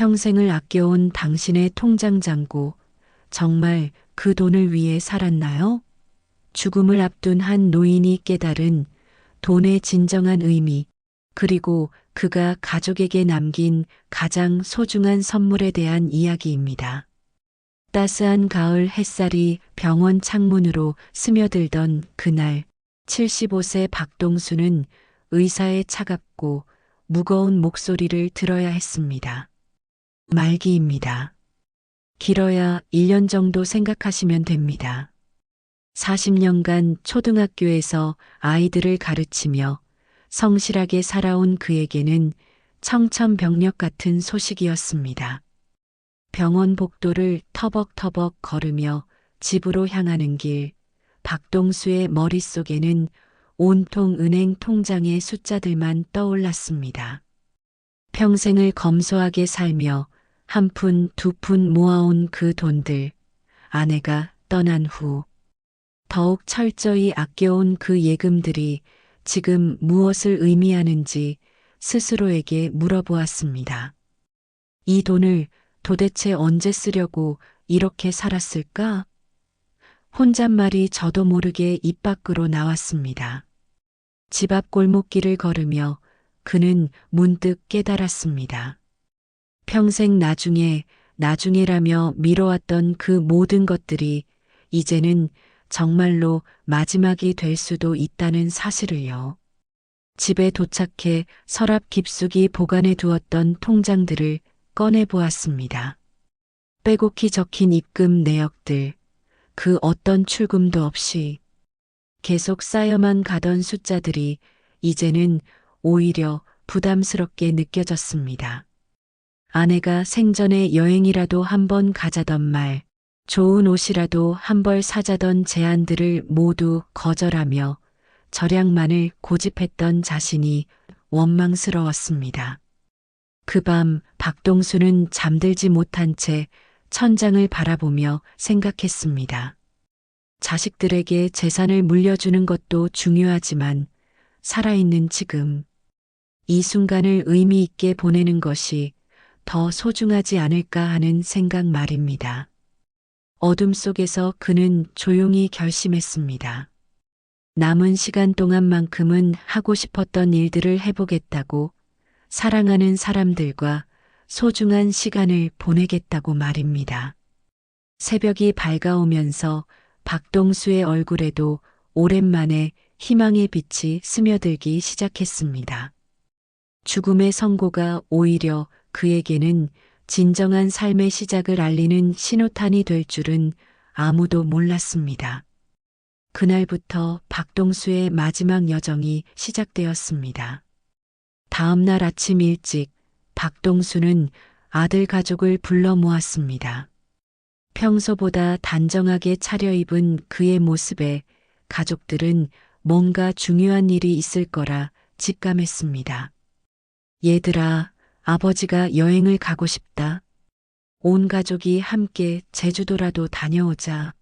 평생을 아껴온 당신의 통장 잔고, 정말 그 돈을 위해 살았나요? 죽음을 앞둔 한 노인이 깨달은 돈의 진정한 의미, 그리고 그가 가족에게 남긴 가장 소중한 선물에 대한 이야기입니다. 따스한 가을 햇살이 병원 창문으로 스며들던 그날, 75세 박동수는 의사의 차갑고 무거운 목소리를 들어야 했습니다. 말기입니다. 길어야 1년 정도 생각하시면 됩니다. 40년간 초등학교에서 아이들을 가르치며 성실하게 살아온 그에게는 청천벽력 같은 소식이었습니다. 병원 복도를 터벅터벅 걸으며 집으로 향하는 길, 박동수의 머릿속에는 온통 은행 통장의 숫자들만 떠올랐습니다. 평생을 검소하게 살며 한 푼, 두 푼 모아온 그 돈들, 아내가 떠난 후 더욱 철저히 아껴온 그 예금들이 지금 무엇을 의미하는지 스스로에게 물어보았습니다. 이 돈을 도대체 언제 쓰려고 이렇게 살았을까? 혼잣말이 저도 모르게 입 밖으로 나왔습니다. 집 앞 골목길을 걸으며 그는 문득 깨달았습니다. 평생 나중에라며 미뤄왔던 그 모든 것들이 이제는 정말로 마지막이 될 수도 있다는 사실을요. 집에 도착해 서랍 깊숙이 보관해 두었던 통장들을 꺼내 보았습니다. 빼곡히 적힌 입금 내역들, 그 어떤 출금도 없이 계속 쌓여만 가던 숫자들이 이제는 오히려 부담스럽게 느껴졌습니다. 아내가 생전에 여행이라도 한번 가자던 말, 좋은 옷이라도 한 벌 사자던 제안들을 모두 거절하며 절약만을 고집했던 자신이 원망스러웠습니다. 그 밤 박동수는 잠들지 못한 채 천장을 바라보며 생각했습니다. 자식들에게 재산을 물려주는 것도 중요하지만 살아있는 지금, 이 순간을 의미 있게 보내는 것이 더 소중하지 않을까 하는 생각 말입니다. 어둠 속에서 그는 조용히 결심했습니다. 남은 시간 동안만큼은 하고 싶었던 일들을 해보겠다고, 사랑하는 사람들과 소중한 시간을 보내겠다고 말입니다. 새벽이 밝아오면서 박동수의 얼굴에도 오랜만에 희망의 빛이 스며들기 시작했습니다. 죽음의 선고가 오히려 그에게는 진정한 삶의 시작을 알리는 신호탄이 될 줄은 아무도 몰랐습니다. 그날부터 박동수의 마지막 여정이 시작되었습니다. 다음 날 아침 일찍 박동수는 아들 가족을 불러 모았습니다. 평소보다 단정하게 차려입은 그의 모습에 가족들은 뭔가 중요한 일이 있을 거라 직감했습니다. 얘들아, 아버지가 여행을 가고 싶다. 온 가족이 함께 제주도라도 다녀오자.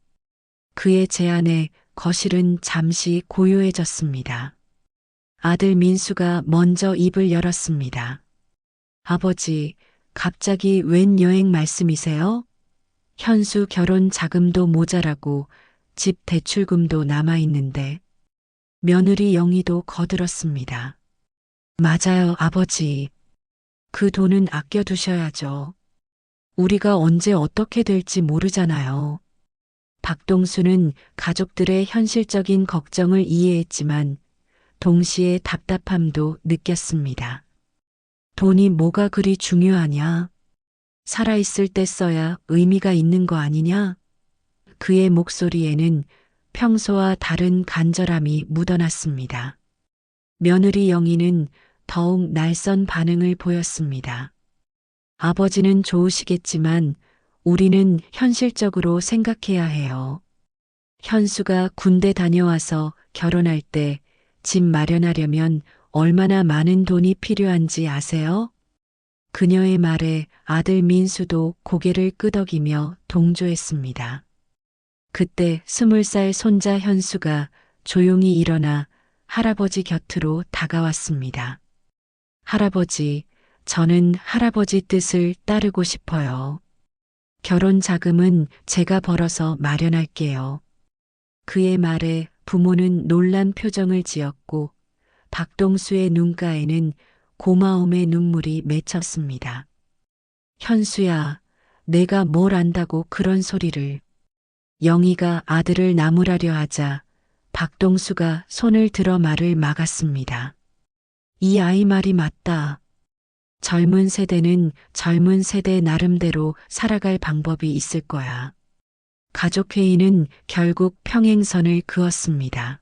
그의 제안에 거실은 잠시 고요해졌습니다. 아들 민수가 먼저 입을 열었습니다. 아버지, 갑자기 웬 여행 말씀이세요? 현수 결혼 자금도 모자라고 집 대출금도 남아있는데. 며느리 영희도 거들었습니다. 맞아요, 아버지. 그 돈은 아껴두셔야죠. 우리가 언제 어떻게 될지 모르잖아요. 박동수는 가족들의 현실적인 걱정을 이해했지만 동시에 답답함도 느꼈습니다. 돈이 뭐가 그리 중요하냐? 살아있을 때 써야 의미가 있는 거 아니냐? 그의 목소리에는 평소와 다른 간절함이 묻어났습니다. 며느리 영희는 더욱 날선 반응을 보였습니다. 아버지는 좋으시겠지만 우리는 현실적으로 생각해야 해요. 현수가 군대 다녀와서 결혼할 때 집 마련하려면 얼마나 많은 돈이 필요한지 아세요? 그녀의 말에 아들 민수도 고개를 끄덕이며 동조했습니다. 그때 20살 손자 현수가 조용히 일어나 할아버지 곁으로 다가왔습니다. 할아버지, 저는 할아버지 뜻을 따르고 싶어요. 결혼 자금은 제가 벌어서 마련할게요. 그의 말에 부모는 놀란 표정을 지었고 박동수의 눈가에는 고마움의 눈물이 맺혔습니다. 현수야, 내가 뭘 안다고 그런 소리를. 영희가 아들을 나무라려 하자 박동수가 손을 들어 말을 막았습니다. 이 아이 말이 맞다. 젊은 세대는 젊은 세대 나름대로 살아갈 방법이 있을 거야. 가족회의는 결국 평행선을 그었습니다.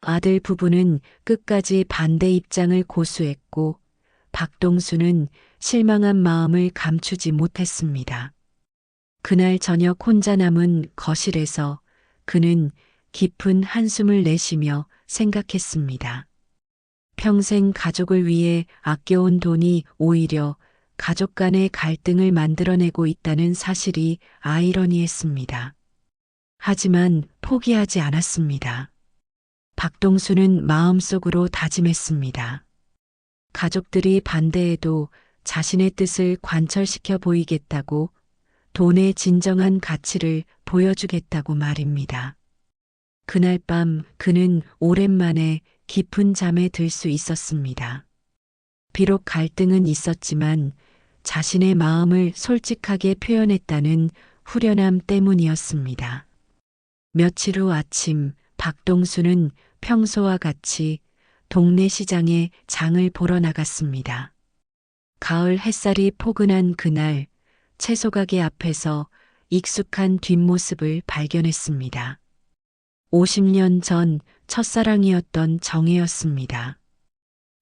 아들 부부는 끝까지 반대 입장을 고수했고 박동수는 실망한 마음을 감추지 못했습니다. 그날 저녁 혼자 남은 거실에서 그는 깊은 한숨을 내쉬며 생각했습니다. 평생 가족을 위해 아껴온 돈이 오히려 가족 간의 갈등을 만들어내고 있다는 사실이 아이러니했습니다. 하지만 포기하지 않았습니다. 박동수는 마음속으로 다짐했습니다. 가족들이 반대해도 자신의 뜻을 관철시켜 보이겠다고, 돈의 진정한 가치를 보여주겠다고 말입니다. 그날 밤 그는 오랜만에 깊은 잠에 들 수 있었습니다. 비록 갈등은 있었지만 자신의 마음을 솔직하게 표현했다는 후련함 때문이었습니다. 며칠 후 아침 박동수는 평소와 같이 동네 시장에 장을 보러 나갔습니다. 가을 햇살이 포근한 그날 채소가게 앞에서 익숙한 뒷모습을 발견했습니다. 50년 전 첫사랑이었던 정혜였습니다.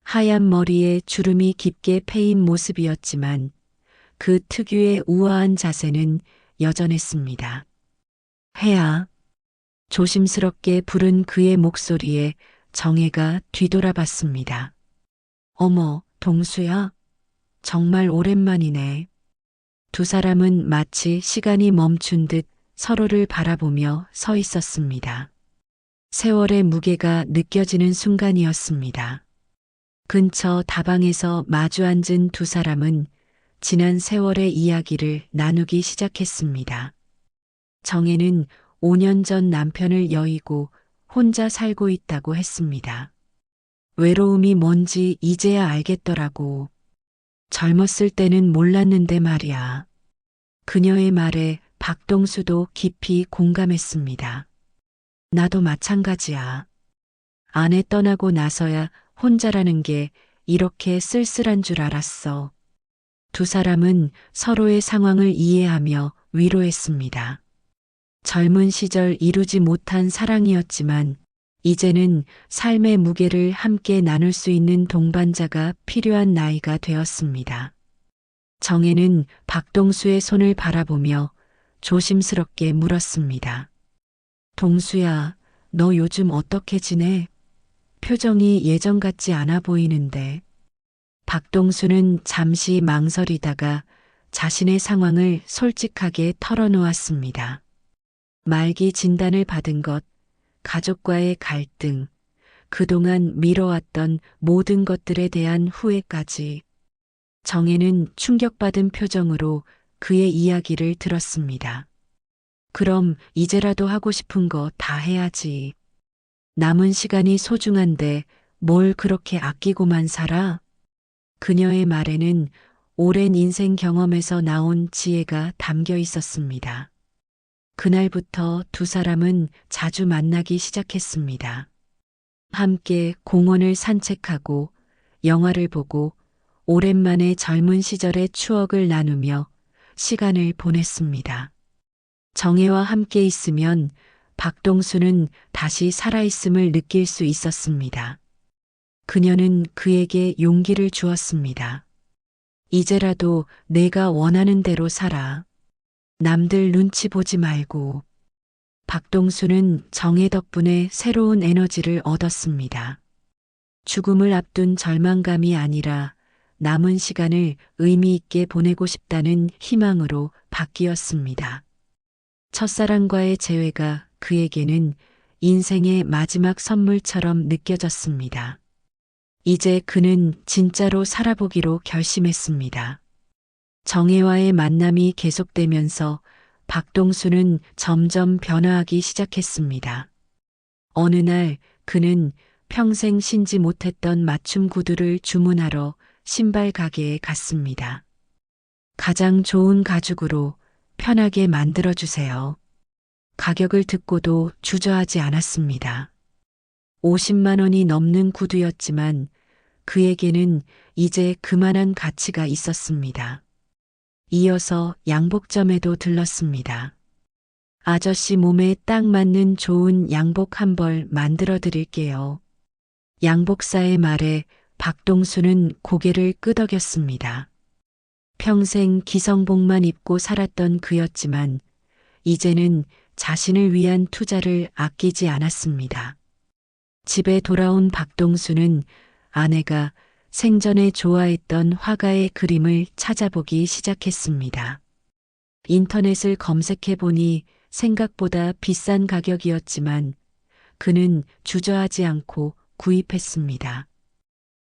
하얀 머리에 주름이 깊게 패인 모습이었지만 그 특유의 우아한 자세는 여전했습니다. 혜야. 조심스럽게 부른 그의 목소리에 정혜가 뒤돌아봤습니다. 어머, 동수야. 정말 오랜만이네. 두 사람은 마치 시간이 멈춘 듯 서로를 바라보며 서 있었습니다. 세월의 무게가 느껴지는 순간이었습니다. 근처 다방에서 마주 앉은 두 사람은 지난 세월의 이야기를 나누기 시작했습니다. 정혜는 5년 전 남편을 여의고 혼자 살고 있다고 했습니다. 외로움이 뭔지 이제야 알겠더라고. 젊었을 때는 몰랐는데 말이야. 그녀의 말에 박동수도 깊이 공감했습니다. 나도 마찬가지야. 아내 떠나고 나서야 혼자라는 게 이렇게 쓸쓸한 줄 알았어. 두 사람은 서로의 상황을 이해하며 위로했습니다. 젊은 시절 이루지 못한 사랑이었지만 이제는 삶의 무게를 함께 나눌 수 있는 동반자가 필요한 나이가 되었습니다. 정혜는 박동수의 손을 바라보며 조심스럽게 물었습니다. 동수야, 너 요즘 어떻게 지내? 표정이 예전 같지 않아 보이는데. 박동수는 잠시 망설이다가 자신의 상황을 솔직하게 털어놓았습니다. 말기 진단을 받은 것, 가족과의 갈등, 그동안 미뤄왔던 모든 것들에 대한 후회까지. 정혜는 충격받은 표정으로 그의 이야기를 들었습니다. 그럼 이제라도 하고 싶은 거 다 해야지. 남은 시간이 소중한데 뭘 그렇게 아끼고만 살아? 그녀의 말에는 오랜 인생 경험에서 나온 지혜가 담겨 있었습니다. 그날부터 두 사람은 자주 만나기 시작했습니다. 함께 공원을 산책하고 영화를 보고 오랜만에 젊은 시절의 추억을 나누며 시간을 보냈습니다. 정혜와 함께 있으면 박동수는 다시 살아있음을 느낄 수 있었습니다. 그녀는 그에게 용기를 주었습니다. 이제라도 내가 원하는 대로 살아. 남들 눈치 보지 말고. 박동수는 정혜 덕분에 새로운 에너지를 얻었습니다. 죽음을 앞둔 절망감이 아니라 남은 시간을 의미 있게 보내고 싶다는 희망으로 바뀌었습니다. 첫사랑과의 재회가 그에게는 인생의 마지막 선물처럼 느껴졌습니다. 이제 그는 진짜로 살아보기로 결심했습니다. 정혜와의 만남이 계속되면서 박동수는 점점 변화하기 시작했습니다. 어느 날 그는 평생 신지 못했던 맞춤 구두를 주문하러 신발 가게에 갔습니다. 가장 좋은 가죽으로 편하게 만들어주세요. 가격을 듣고도 주저하지 않았습니다. 50만 원이 넘는 구두였지만 그에게는 이제 그만한 가치가 있었습니다. 이어서 양복점에도 들렀습니다. 아저씨 몸에 딱 맞는 좋은 양복 한 벌 만들어 드릴게요. 양복사의 말에 박동수는 고개를 끄덕였습니다. 평생 기성복만 입고 살았던 그였지만 이제는 자신을 위한 투자를 아끼지 않았습니다. 집에 돌아온 박동수는 아내가 생전에 좋아했던 화가의 그림을 찾아보기 시작했습니다. 인터넷을 검색해 보니 생각보다 비싼 가격이었지만 그는 주저하지 않고 구입했습니다.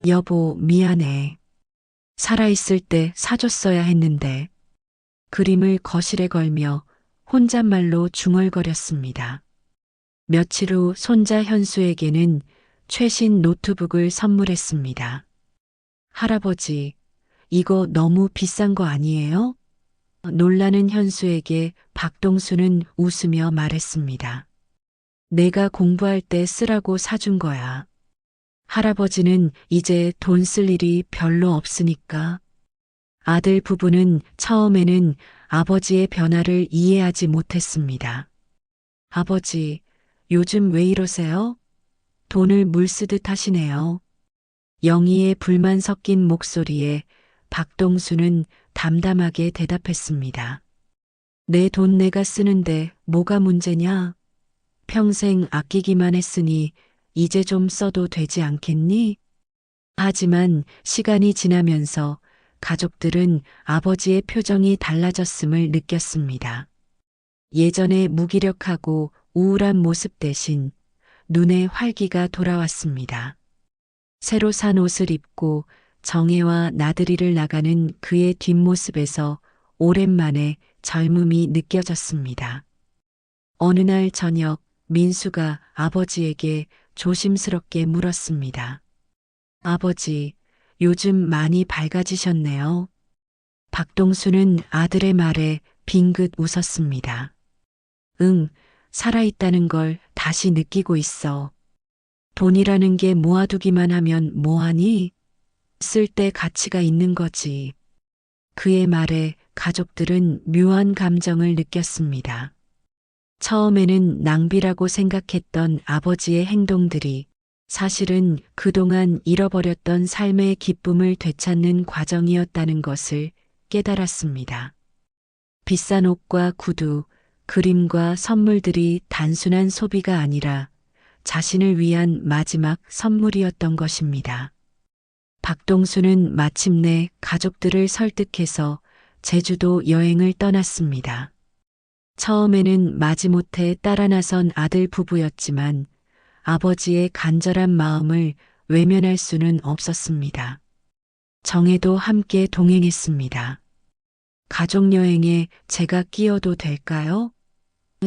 여보, 미안해. 살아있을 때 사줬어야 했는데. 그림을 거실에 걸며 혼잣말로 중얼거렸습니다. 며칠 후 손자 현수에게는 최신 노트북을 선물했습니다. 할아버지, 이거 너무 비싼 거 아니에요? 놀라는 현수에게 박동수는 웃으며 말했습니다. 내가 공부할 때 쓰라고 사준 거야. 할아버지는 이제 돈 쓸 일이 별로 없으니까. 아들 부부는 처음에는 아버지의 변화를 이해하지 못했습니다. 아버지, 요즘 왜 이러세요? 돈을 물 쓰듯 하시네요. 영희의 불만 섞인 목소리에 박동수는 담담하게 대답했습니다. 내 돈 내가 쓰는데 뭐가 문제냐? 평생 아끼기만 했으니 이제 좀 써도 되지 않겠니? 하지만 시간이 지나면서 가족들은 아버지의 표정이 달라졌음을 느꼈습니다. 예전의 무기력하고 우울한 모습 대신 눈에 활기가 돌아왔습니다. 새로 산 옷을 입고 정혜와 나들이를 나가는 그의 뒷모습에서 오랜만에 젊음이 느껴졌습니다. 어느 날 저녁 민수가 아버지에게 조심스럽게 물었습니다. 아버지, 요즘 많이 밝아지셨네요. 박동수는 아들의 말에 빙긋 웃었습니다. 응, 살아있다는 걸 다시 느끼고 있어. 돈이라는 게 모아두기만 하면 뭐하니? 쓸 때 가치가 있는 거지. 그의 말에 가족들은 묘한 감정을 느꼈습니다. 처음에는 낭비라고 생각했던 아버지의 행동들이 사실은 그동안 잃어버렸던 삶의 기쁨을 되찾는 과정이었다는 것을 깨달았습니다. 비싼 옷과 구두, 그림과 선물들이 단순한 소비가 아니라 자신을 위한 마지막 선물이었던 것입니다. 박동수는 마침내 가족들을 설득해서 제주도 여행을 떠났습니다. 처음에는 마지못해 따라 나선 아들 부부였지만 아버지의 간절한 마음을 외면할 수는 없었습니다. 정혜도 함께 동행했습니다. 가족여행에 제가 끼어도 될까요?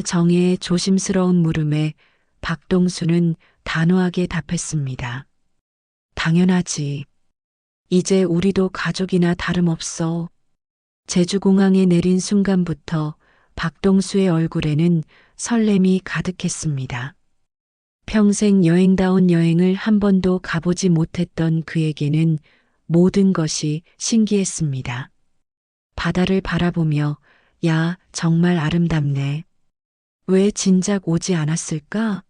정혜의 조심스러운 물음에 박동수는 단호하게 답했습니다. 당연하지. 이제 우리도 가족이나 다름없어. 제주공항에 내린 순간부터 박동수의 얼굴에는 설렘이 가득했습니다. 평생 여행다운 여행을 한 번도 가보지 못했던 그에게는 모든 것이 신기했습니다. 바다를 바라보며 야, 정말 아름답네. 왜 진작 오지 않았을까?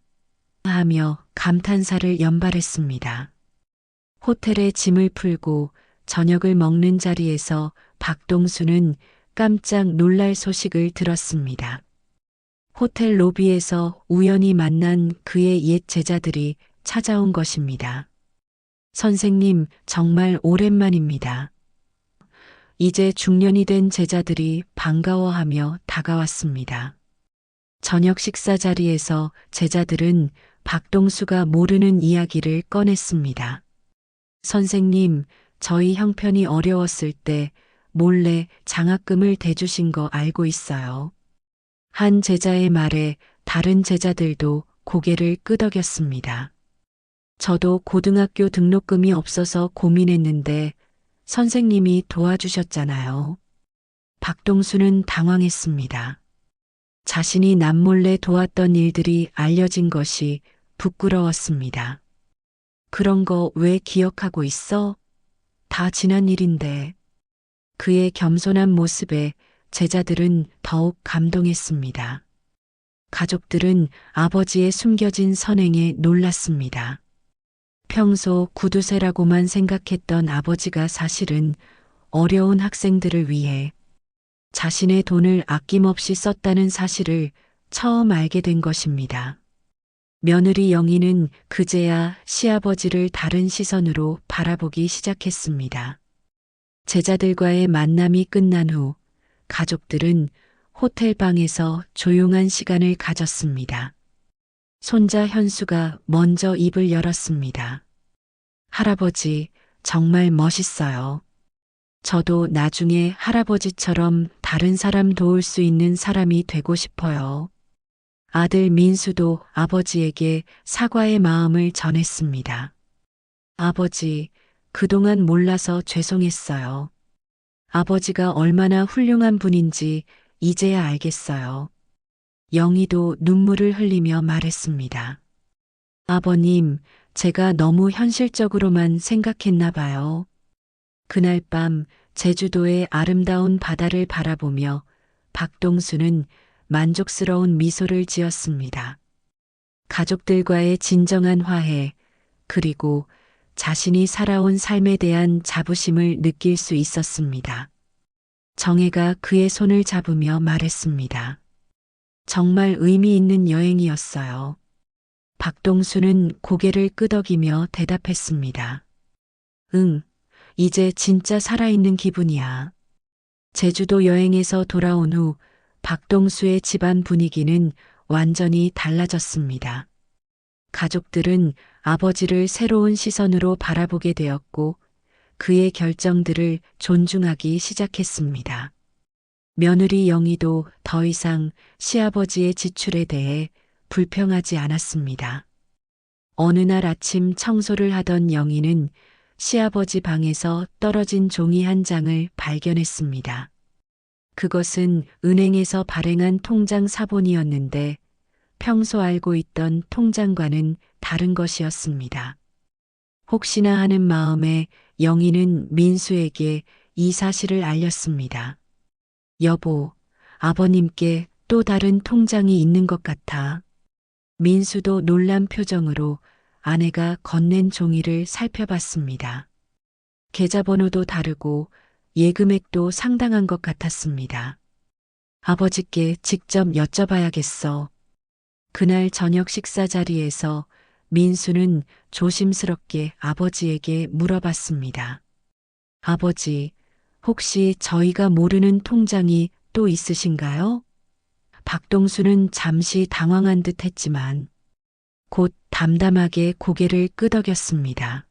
하며 감탄사를 연발했습니다. 호텔에 짐을 풀고 저녁을 먹는 자리에서 박동수는 깜짝 놀랄 소식을 들었습니다. 호텔 로비에서 우연히 만난 그의 옛 제자들이 찾아온 것입니다. 선생님, 정말 오랜만입니다. 이제 중년이 된 제자들이 반가워하며 다가왔습니다. 저녁 식사 자리에서 제자들은 박동수가 모르는 이야기를 꺼냈습니다. 선생님, 저희 형편이 어려웠을 때 몰래 장학금을 대주신 거 알고 있어요. 한 제자의 말에 다른 제자들도 고개를 끄덕였습니다. 저도 고등학교 등록금이 없어서 고민했는데 선생님이 도와주셨잖아요. 박동수는 당황했습니다. 자신이 남몰래 도왔던 일들이 알려진 것이 부끄러웠습니다. 그런 거 왜 기억하고 있어? 다 지난 일인데. 그의 겸손한 모습에 제자들은 더욱 감동했습니다. 가족들은 아버지의 숨겨진 선행에 놀랐습니다. 평소 구두쇠라고만 생각했던 아버지가 사실은 어려운 학생들을 위해 자신의 돈을 아낌없이 썼다는 사실을 처음 알게 된 것입니다. 며느리 영희는 그제야 시아버지를 다른 시선으로 바라보기 시작했습니다. 제자들과의 만남이 끝난 후 가족들은 호텔 방에서 조용한 시간을 가졌습니다. 손자 현수가 먼저 입을 열었습니다. 할아버지, 정말 멋있어요. 저도 나중에 할아버지처럼 다른 사람 도울 수 있는 사람이 되고 싶어요. 아들 민수도 아버지에게 사과의 마음을 전했습니다. 아버지, 그동안 몰라서 죄송했어요. 아버지가 얼마나 훌륭한 분인지 이제야 알겠어요. 영희도 눈물을 흘리며 말했습니다. 아버님, 제가 너무 현실적으로만 생각했나 봐요. 그날 밤 제주도의 아름다운 바다를 바라보며 박동수는 만족스러운 미소를 지었습니다. 가족들과의 진정한 화해, 그리고 자신이 살아온 삶에 대한 자부심을 느낄 수 있었습니다. 정혜가 그의 손을 잡으며 말했습니다. 정말 의미 있는 여행이었어요. 박동수는 고개를 끄덕이며 대답했습니다. 응, 이제 진짜 살아있는 기분이야. 제주도 여행에서 돌아온 후 박동수의 집안 분위기는 완전히 달라졌습니다. 가족들은 아버지를 새로운 시선으로 바라보게 되었고 그의 결정들을 존중하기 시작했습니다. 며느리 영희도 더 이상 시아버지의 지출에 대해 불평하지 않았습니다. 어느 날 아침 청소를 하던 영희는 시아버지 방에서 떨어진 종이 한 장을 발견했습니다. 그것은 은행에서 발행한 통장 사본이었는데 평소 알고 있던 통장과는 다른 것이었습니다. 혹시나 하는 마음에 영희는 민수에게 이 사실을 알렸습니다. 여보, 아버님께 또 다른 통장이 있는 것 같아. 민수도 놀란 표정으로 아내가 건넨 종이를 살펴봤습니다. 계좌번호도 다르고 예금액도 상당한 것 같았습니다. 아버지께 직접 여쭤봐야겠어. 그날 저녁 식사 자리에서 민수는 조심스럽게 아버지에게 물어봤습니다. 아버지, 혹시 저희가 모르는 통장이 또 있으신가요? 박동수는 잠시 당황한 듯 했지만 곧 담담하게 고개를 끄덕였습니다.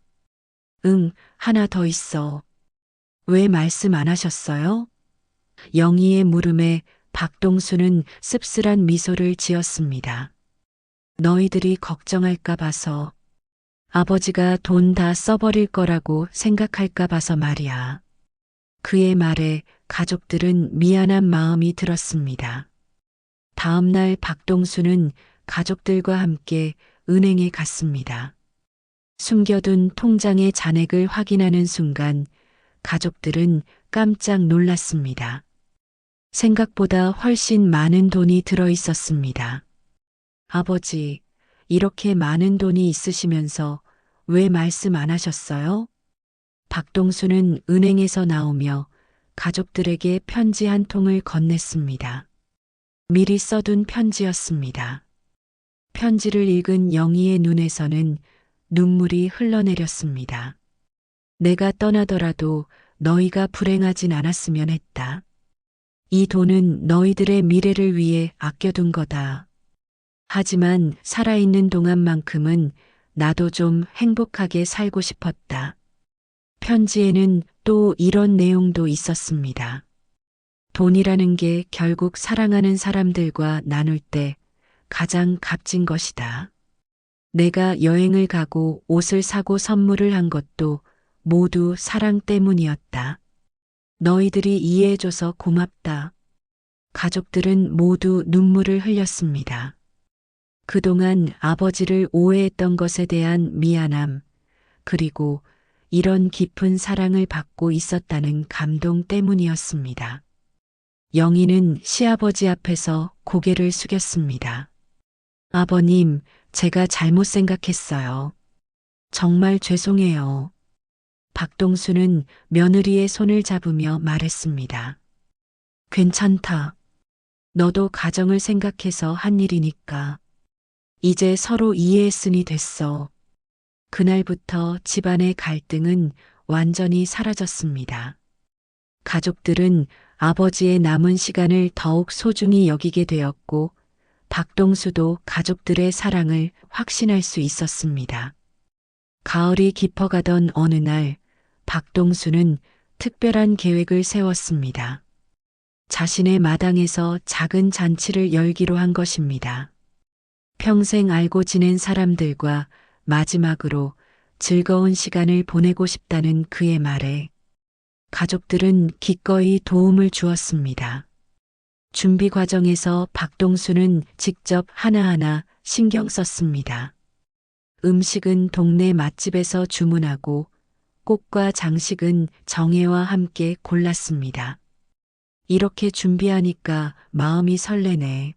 응, 하나 더 있어. 왜 말씀 안 하셨어요? 영희의 물음에 박동수는 씁쓸한 미소를 지었습니다. 너희들이 걱정할까 봐서, 아버지가 돈 다 써버릴 거라고 생각할까 봐서 말이야. 그의 말에 가족들은 미안한 마음이 들었습니다. 다음 날 박동수는 가족들과 함께 은행에 갔습니다. 숨겨둔 통장의 잔액을 확인하는 순간 가족들은 깜짝 놀랐습니다. 생각보다 훨씬 많은 돈이 들어 있었습니다. 아버지, 이렇게 많은 돈이 있으시면서 왜 말씀 안 하셨어요? 박동수는 은행에서 나오며 가족들에게 편지 한 통을 건넸습니다. 미리 써둔 편지였습니다. 편지를 읽은 영희의 눈에서는 눈물이 흘러내렸습니다. 내가 떠나더라도 너희가 불행하진 않았으면 했다. 이 돈은 너희들의 미래를 위해 아껴둔 거다. 하지만 살아있는 동안만큼은 나도 좀 행복하게 살고 싶었다. 편지에는 또 이런 내용도 있었습니다. 돈이라는 게 결국 사랑하는 사람들과 나눌 때 가장 값진 것이다. 내가 여행을 가고 옷을 사고 선물을 한 것도 모두 사랑 때문이었다. 너희들이 이해해줘서 고맙다. 가족들은 모두 눈물을 흘렸습니다. 그동안 아버지를 오해했던 것에 대한 미안함, 그리고 이런 깊은 사랑을 받고 있었다는 감동 때문이었습니다. 영희는 시아버지 앞에서 고개를 숙였습니다. 아버님, 제가 잘못 생각했어요. 정말 죄송해요. 박동수는 며느리의 손을 잡으며 말했습니다. 괜찮다. 너도 가정을 생각해서 한 일이니까. 이제 서로 이해했으니 됐어. 그날부터 집안의 갈등은 완전히 사라졌습니다. 가족들은 아버지의 남은 시간을 더욱 소중히 여기게 되었고, 박동수도 가족들의 사랑을 확신할 수 있었습니다. 가을이 깊어가던 어느 날, 박동수는 특별한 계획을 세웠습니다. 자신의 마당에서 작은 잔치를 열기로 한 것입니다. 평생 알고 지낸 사람들과 마지막으로 즐거운 시간을 보내고 싶다는 그의 말에 가족들은 기꺼이 도움을 주었습니다. 준비 과정에서 박동수는 직접 하나하나 신경 썼습니다. 음식은 동네 맛집에서 주문하고 꽃과 장식은 정혜와 함께 골랐습니다. 이렇게 준비하니까 마음이 설레네.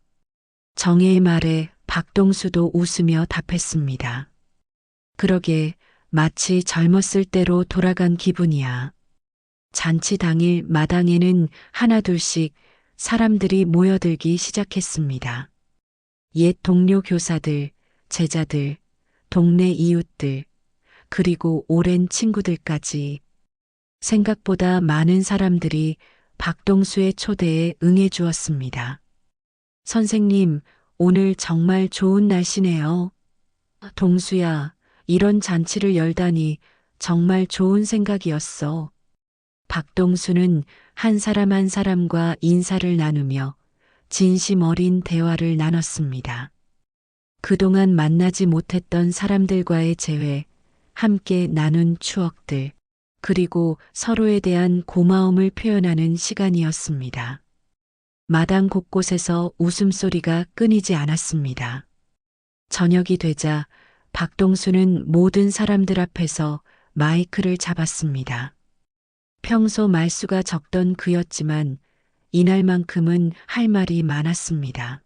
정혜의 말에 박동수도 웃으며 답했습니다. 그러게 마치 젊었을 때로 돌아간 기분이야. 잔치 당일 마당에는 하나둘씩 사람들이 모여들기 시작했습니다. 옛 동료 교사들, 제자들, 동네 이웃들, 그리고 오랜 친구들까지 생각보다 많은 사람들이 박동수의 초대에 응해 주었습니다. 선생님, 오늘 정말 좋은 날씨네요. 동수야, 이런 잔치를 열다니 정말 좋은 생각이었어. 박동수는 한 사람 한 사람과 인사를 나누며 진심 어린 대화를 나눴습니다. 그동안 만나지 못했던 사람들과의 재회, 함께 나눈 추억들, 그리고 서로에 대한 고마움을 표현하는 시간이었습니다. 마당 곳곳에서 웃음소리가 끊이지 않았습니다. 저녁이 되자 박동수는 모든 사람들 앞에서 마이크를 잡았습니다. 평소 말수가 적던 그였지만 이날만큼은 할 말이 많았습니다.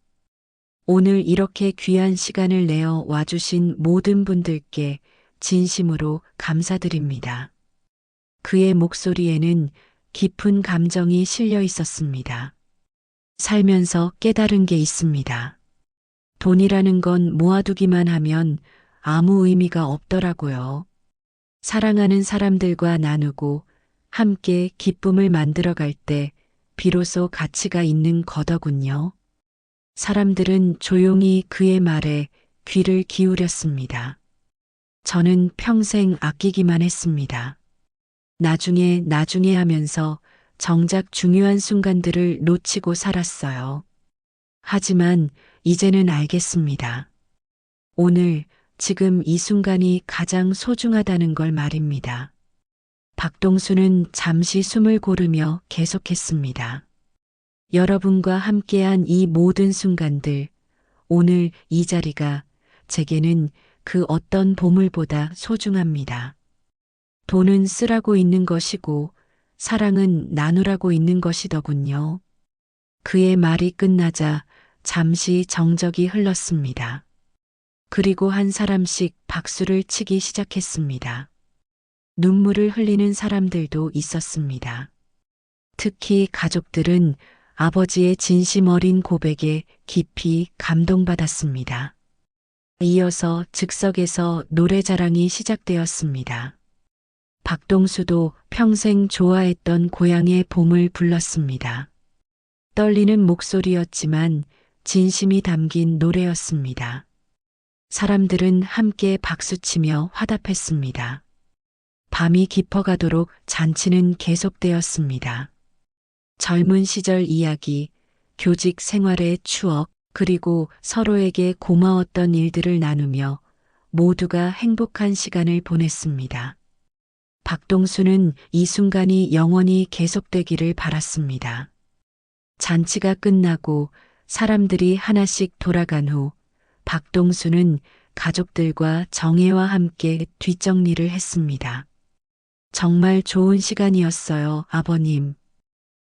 오늘 이렇게 귀한 시간을 내어 와주신 모든 분들께 진심으로 감사드립니다. 그의 목소리에는 깊은 감정이 실려 있었습니다. 살면서 깨달은 게 있습니다. 돈이라는 건 모아두기만 하면 아무 의미가 없더라고요. 사랑하는 사람들과 나누고 함께 기쁨을 만들어갈 때 비로소 가치가 있는 거더군요. 사람들은 조용히 그의 말에 귀를 기울였습니다. 저는 평생 아끼기만 했습니다. 나중에 하면서 정작 중요한 순간들을 놓치고 살았어요. 하지만 이제는 알겠습니다. 오늘, 지금 이 순간이 가장 소중하다는 걸 말입니다. 박동수는 잠시 숨을 고르며 계속했습니다. 여러분과 함께한 이 모든 순간들, 오늘 이 자리가 제게는 그 어떤 보물보다 소중합니다. 돈은 쓰라고 있는 것이고 사랑은 나누라고 있는 것이더군요. 그의 말이 끝나자 잠시 정적이 흘렀습니다. 그리고 한 사람씩 박수를 치기 시작했습니다. 눈물을 흘리는 사람들도 있었습니다. 특히 가족들은 아버지의 진심 어린 고백에 깊이 감동받았습니다. 이어서 즉석에서 노래자랑이 시작되었습니다. 박동수도 평생 좋아했던 고향의 봄을 불렀습니다. 떨리는 목소리였지만 진심이 담긴 노래였습니다. 사람들은 함께 박수치며 화답했습니다. 밤이 깊어가도록 잔치는 계속되었습니다. 젊은 시절 이야기, 교직 생활의 추억, 그리고 서로에게 고마웠던 일들을 나누며 모두가 행복한 시간을 보냈습니다. 박동수는 이 순간이 영원히 계속되기를 바랐습니다. 잔치가 끝나고 사람들이 하나씩 돌아간 후 박동수는 가족들과 정혜와 함께 뒷정리를 했습니다. 정말 좋은 시간이었어요, 아버님.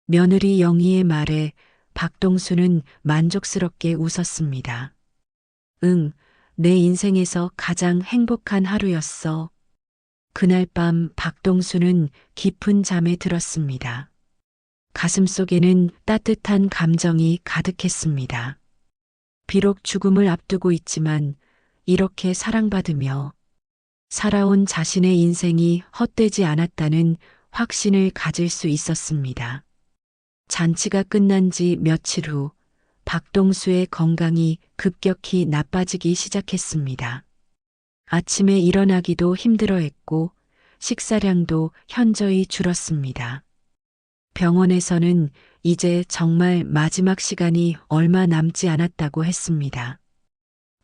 며느리 영희의 말에 박동수는 만족스럽게 웃었습니다. 응, 내 인생에서 가장 행복한 하루였어. 그날 밤 박동수는 깊은 잠에 들었습니다. 가슴속에는 따뜻한 감정이 가득했습니다. 비록 죽음을 앞두고 있지만 이렇게 사랑받으며 살아온 자신의 인생이 헛되지 않았다는 확신을 가질 수 있었습니다. 잔치가 끝난 지 며칠 후 박동수의 건강이 급격히 나빠지기 시작했습니다. 아침에 일어나기도 힘들어했고 식사량도 현저히 줄었습니다. 병원에서는 이제 정말 마지막 시간이 얼마 남지 않았다고 했습니다.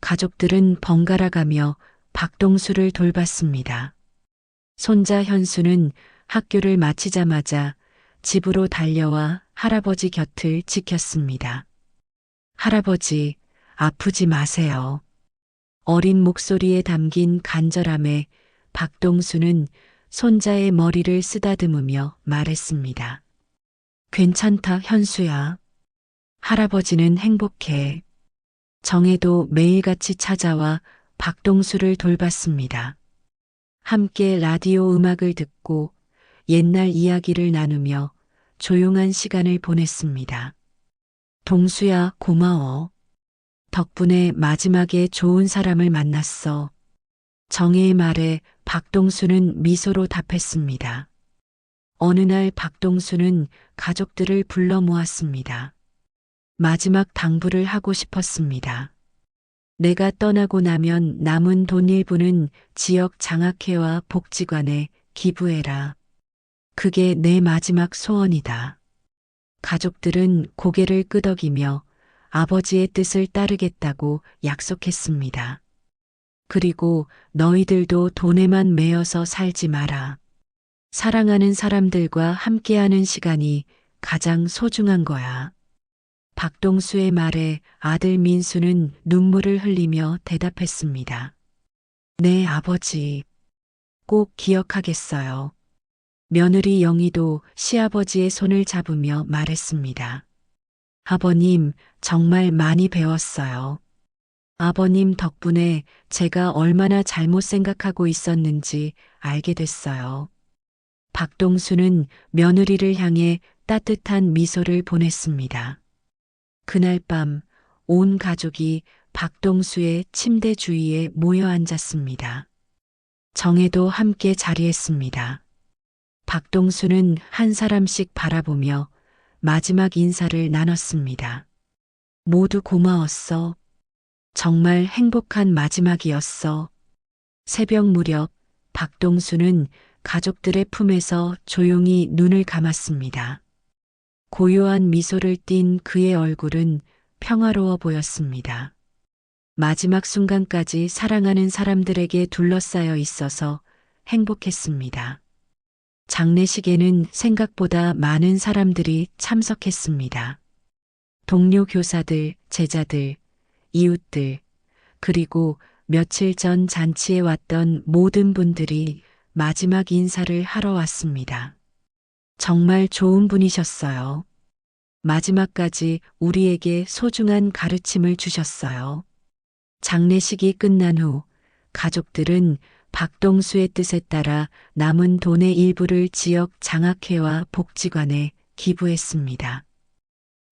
가족들은 번갈아가며 박동수를 돌봤습니다. 손자 현수는 학교를 마치자마자 집으로 달려와 할아버지 곁을 지켰습니다. 할아버지, 아프지 마세요. 어린 목소리에 담긴 간절함에 박동수는 손자의 머리를 쓰다듬으며 말했습니다. 괜찮다, 현수야. 할아버지는 행복해. 정혜도 매일같이 찾아와 박동수를 돌봤습니다. 함께 라디오 음악을 듣고 옛날 이야기를 나누며 조용한 시간을 보냈습니다. 동수야, 고마워. 덕분에 마지막에 좋은 사람을 만났어. 정혜의 말에 박동수는 미소로 답했습니다. 어느 날 박동수는 가족들을 불러 모았습니다. 마지막 당부를 하고 싶었습니다. 내가 떠나고 나면 남은 돈 일부는 지역 장학회와 복지관에 기부해라. 그게 내 마지막 소원이다. 가족들은 고개를 끄덕이며 아버지의 뜻을 따르겠다고 약속했습니다. 그리고 너희들도 돈에만 매여서 살지 마라. 사랑하는 사람들과 함께하는 시간이 가장 소중한 거야. 박동수의 말에 아들 민수는 눈물을 흘리며 대답했습니다. 네, 아버지. 꼭 기억하겠어요. 며느리 영희도 시아버지의 손을 잡으며 말했습니다. 아버님, 정말 많이 배웠어요. 아버님 덕분에 제가 얼마나 잘못 생각하고 있었는지 알게 됐어요. 박동수는 며느리를 향해 따뜻한 미소를 보냈습니다. 그날 밤 온 가족이 박동수의 침대 주위에 모여 앉았습니다. 정혜도 함께 자리했습니다. 박동수는 한 사람씩 바라보며 마지막 인사를 나눴습니다. 모두 고마웠어. 정말 행복한 마지막이었어. 새벽 무렵 박동수는 가족들의 품에서 조용히 눈을 감았습니다. 고요한 미소를 띤 그의 얼굴은 평화로워 보였습니다. 마지막 순간까지 사랑하는 사람들에게 둘러싸여 있어서 행복했습니다. 장례식에는 생각보다 많은 사람들이 참석했습니다. 동료 교사들, 제자들, 이웃들, 그리고 며칠 전 잔치에 왔던 모든 분들이 마지막 인사를 하러 왔습니다. 정말 좋은 분이셨어요. 마지막까지 우리에게 소중한 가르침을 주셨어요. 장례식이 끝난 후 가족들은 박동수의 뜻에 따라 남은 돈의 일부를 지역 장학회와 복지관에 기부했습니다.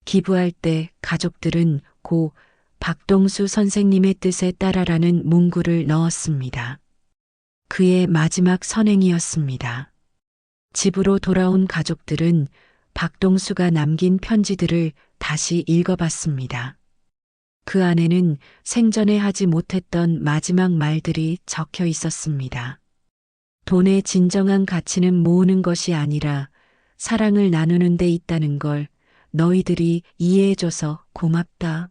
기부할 때 가족들은 고 박동수 선생님의 뜻에 따라라는 문구를 넣었습니다. 그의 마지막 선행이었습니다. 집으로 돌아온 가족들은 박동수가 남긴 편지들을 다시 읽어봤습니다. 그 안에는 생전에 하지 못했던 마지막 말들이 적혀 있었습니다. 돈의 진정한 가치는 모으는 것이 아니라 사랑을 나누는 데 있다는 걸 너희들이 이해해줘서 고맙다.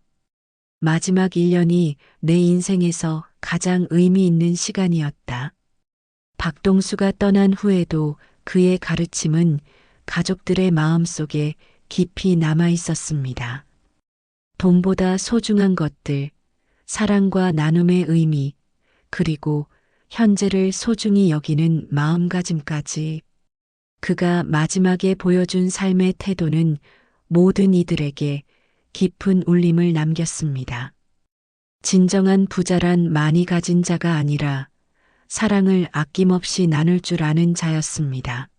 마지막 1년이 내 인생에서 가장 의미 있는 시간이었다. 박동수가 떠난 후에도 그의 가르침은 가족들의 마음속에 깊이 남아 있었습니다. 돈보다 소중한 것들, 사랑과 나눔의 의미, 그리고 현재를 소중히 여기는 마음가짐까지. 그가 마지막에 보여준 삶의 태도는 모든 이들에게 깊은 울림을 남겼습니다. 진정한 부자란 많이 가진 자가 아니라 사랑을 아낌없이 나눌 줄 아는 자였습니다.